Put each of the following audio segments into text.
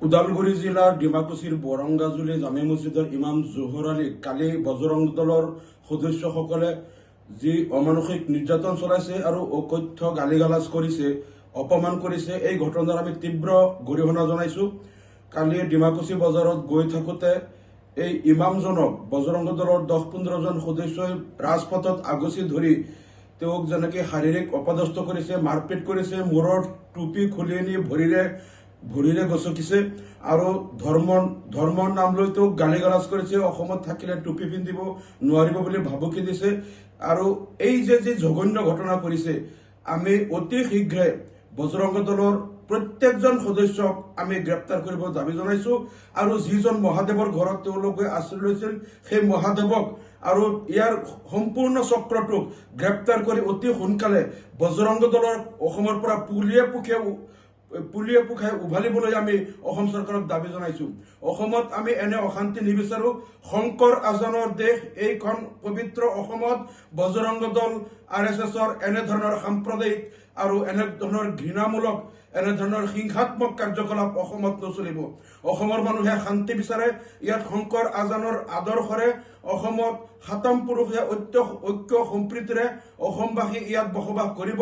ওদালগুৰি জিলাৰ ডিমাকুছিৰ বৰংগাজুলি জামে মছজিদৰ ইমাম জোহৰ আলীক কালি বজৰং দলৰ সদস্যসকলে যি অমানসিক নিৰ্যাতন চলাইছে আৰু অকথ্য গালিগালাজ কৰিছে, অপমান কৰিছে, এই ঘটনাৰ আমি তীব্ৰ গৰিহণা জনাইছো। কালি ডিমাকুছি বজাৰত গৈ থাকোঁতে এই ইমামজনক বজৰং দলৰ 10-15 জন সদস্যই ৰাজপথত আগচি ধৰি তেওঁক যেনেকৈ শাৰীৰিক অপদস্থ কৰিছে, মাৰপিট কৰিছে, মূৰৰ টুপি খুলি নি ভৰিৰে গচকিছে আৰু ধৰ্মৰ নাম লৈ তেওঁক গালিগালাজ কৰিছে, অসমত থাকিলে টুপি পিন্ধিব নোৱাৰিব বুলি ভাবুকি দিছে। আৰু এই যে জঘন্য ঘটনা কৰিছে, আমি অতি শীঘ্ৰে বজৰং দলৰ প্ৰত্যেকজন সদস্যক আমি গ্ৰেপ্তাৰ কৰিব দাবী জনাইছো। আৰু যিজন মহাদেৱৰ ঘৰত তেওঁলোকে আশ্ৰয় লৈছিল, সেই মহাদেৱক আৰু ইয়াৰ সম্পূৰ্ণ চক্ৰটোক গ্ৰেপ্তাৰ কৰি অতি সোনকালে বজৰং দলৰ অসমৰ পৰা পুলিয়ে পোখাই উভালিবলৈ আমি অসম চৰকাৰক দাবী জনাইছো। অসমত আমি এনে অশান্তি নিবিচাৰো। শংকৰ আজানৰ দেশ এইখন পবিত্ৰ অসমত বজৰং দল RSSৰ এনেধৰণৰ সাম্প্ৰদায়িক আৰু এনেধৰণৰ ঘৃণামূলক এনেধৰণৰ হিংসাত্মক কাৰ্যকলাপ অসমত নচলিব। অসমৰ মানুহে শান্তি বিচাৰে। ইয়াত শংকৰ আজানৰ আদৰ্শৰে অসমত 7ম পুৰুষে ঐক্য সম্প্ৰীতিৰে অসমবাসী ইয়াত বসবাস কৰিব।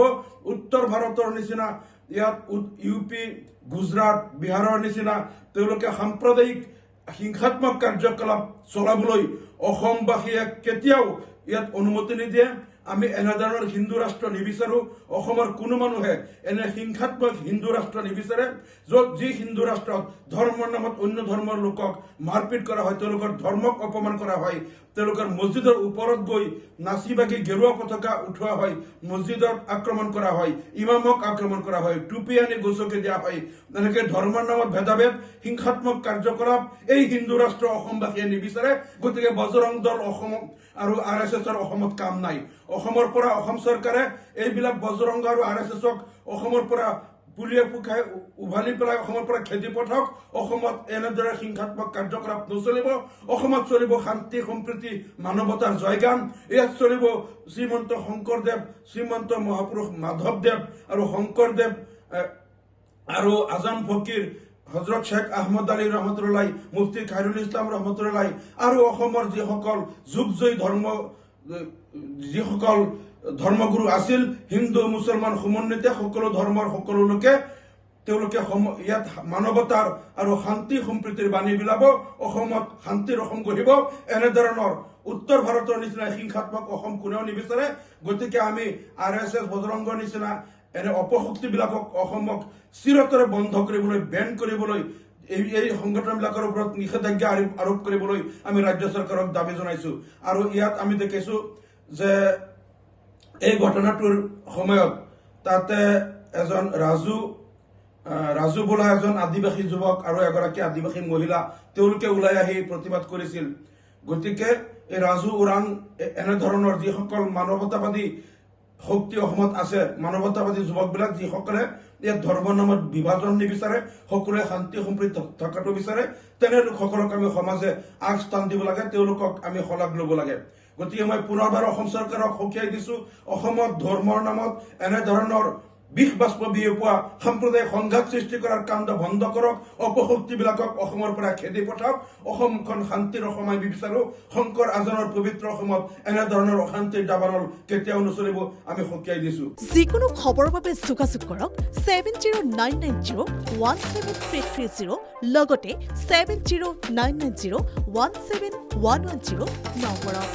উত্তৰ ভাৰতৰ নিচিনা ইয়াত UP, গুজৰাট, বিহাৰৰ নিচিনা তেওঁলোকে সাম্প্ৰদায়িক হিংসাত্মক কাৰ্যকলাপ চলাবলৈ অসমবাসীয়ে কেতিয়াও ইয়াত অনুমতি নিদিয়ে। আমি এনেধৰণৰ হিন্দু ৰাষ্ট্ৰ নিবিচাৰো। অসমৰ কোনো মানুহে এনে হিংসাত্মক হিন্দু ৰাষ্ট্ৰ নিবিচাৰে, য'ত যি হিন্দু ৰাষ্ট্ৰত ধৰ্মৰ নামত অন্য ধৰ্মৰ লোকক মাৰপিট কৰা হয়, তেওঁলোকৰ ধৰ্মক অপমান কৰা হয়, তেওঁলোকৰ মছজিদৰ ওপৰত গৈ নাচি বাগি গেৰুৱা পতাকা উঠোৱা হয়, মছজিদত আক্ৰমণ কৰা হয়, ইমামক আক্ৰমণ কৰা হয়, টুপি আনি গচকি দিয়া হয়। এনেকৈ ধৰ্মৰ নামত ভেদাভেদ, হিংসাত্মক কাৰ্যকলাপ এই হিন্দু ৰাষ্ট্ৰ অসমবাসীয়ে নিবিচাৰে। গতিকে বজৰং দল অসমত আৰু RSSৰ অসমত কাম নাই। অসমৰ পৰা অসম চৰকাৰে এইবিলাক বজৰং আৰু RSSক অসমৰ পৰা পুলিয়ে পোখাই উভালি পেলাই অসমৰ পৰা খেদি পঠাওক। অসমত এনেদৰে হিংসাত্মক কাৰ্যকলাপ নচলিব। অসমত চলিব শান্তি সম্প্ৰীতি মানৱতাৰ জয়গান। ইয়াত চলিব শ্ৰীমন্ত শংকৰদেৱ, শ্ৰীমন্ত মহাপুৰুষ মাধৱদেৱ আৰু শংকৰদেৱ আৰু আজান ফকীৰ হজৰত শ্বেখ আহমদ আলী ৰহমতুল্লাহ, মুফতি খাইৰুল ইছলাম ৰহমতুল্লাহ আৰু অসমৰ যিসকল ধৰ্মগুৰু আছিল, হিন্দু মুছলমান সমন্বিতে সকলো ধৰ্মৰ সকলো লোকে তেওঁলোকে ইয়াত মানৱতাৰ আৰু শান্তি সম্প্ৰীতিৰ বাণী বিলাব। অসমত শান্তিৰ অসম গঢ়িব। এনেধৰণৰ উত্তৰ ভাৰতৰ নিচিনা হিংসাত্মক অসম কোনেও নিবিচাৰে। গতিকে আমি RSS বজৰংগৰ নিচিনা এনে অপশক্তিবিলাকক অসমক চিৰতৰে বন্ধ কৰিবলৈ, বেন কৰিবলৈ, এই সংগঠনবিলাকৰ ওপৰত নিষেধাজ্ঞা আৰোপ কৰিবলৈ আমি ৰাজ্য চৰকাৰক দাবী জনাইছো। আৰু ইয়াত আমি দেখিছো যে এই ঘটনাটোৰ সময়ত তাতে এজন ৰাজু বোলা এজন আদিবাসী যুৱক আৰু এগৰাকী আদিবাসী মহিলা তেওঁলোকে ওলাই আহি প্ৰতিবাদ কৰিছিল। গতিকে এই ৰাজু ওৰাণ এনেধৰণৰ যিসকল মানৱতাবাদী শক্তি অসমত আছে, মানৱতাবাদী যুৱকবিলাক যিসকলে ইয়াত ধৰ্মৰ নামত বিভাজন নিবিচাৰে, সকলোৱে শান্তি সম্প্ৰীতি থকাটো বিচাৰে, তেনে লোকসকলক আমি সমাজে আগস্থান দিব লাগে, তেওঁলোকক আমি শলাগ ল'ব লাগে। গতিকে মই পুনৰবাৰ অসম চৰকাৰক সকীয়াই দিছো, অসমত ধৰ্মৰ নামত এনেধৰণৰ বিষ বাষ্প বিয়পোৱা সাম্প্ৰদায়িক সংঘাত সৃষ্টি কৰাৰ কাণ্ড বন্ধ কৰক। অপশক্তিবিলাকক অসমৰ পৰা খেদি পঠাওক। অসমখন শান্তিৰ অসম আমি বিচাৰো। শংকৰ আজানৰ পবিত্ৰ অসমত এনেধৰণৰ অশান্তিৰ দাবানল কেতিয়াও নচলিব, আমি সকীয়াই দিছো। যিকোনো খবৰৰ বাবে যোগাযোগ কৰক 7099017330 লগতে 7099017110 নম্বৰত।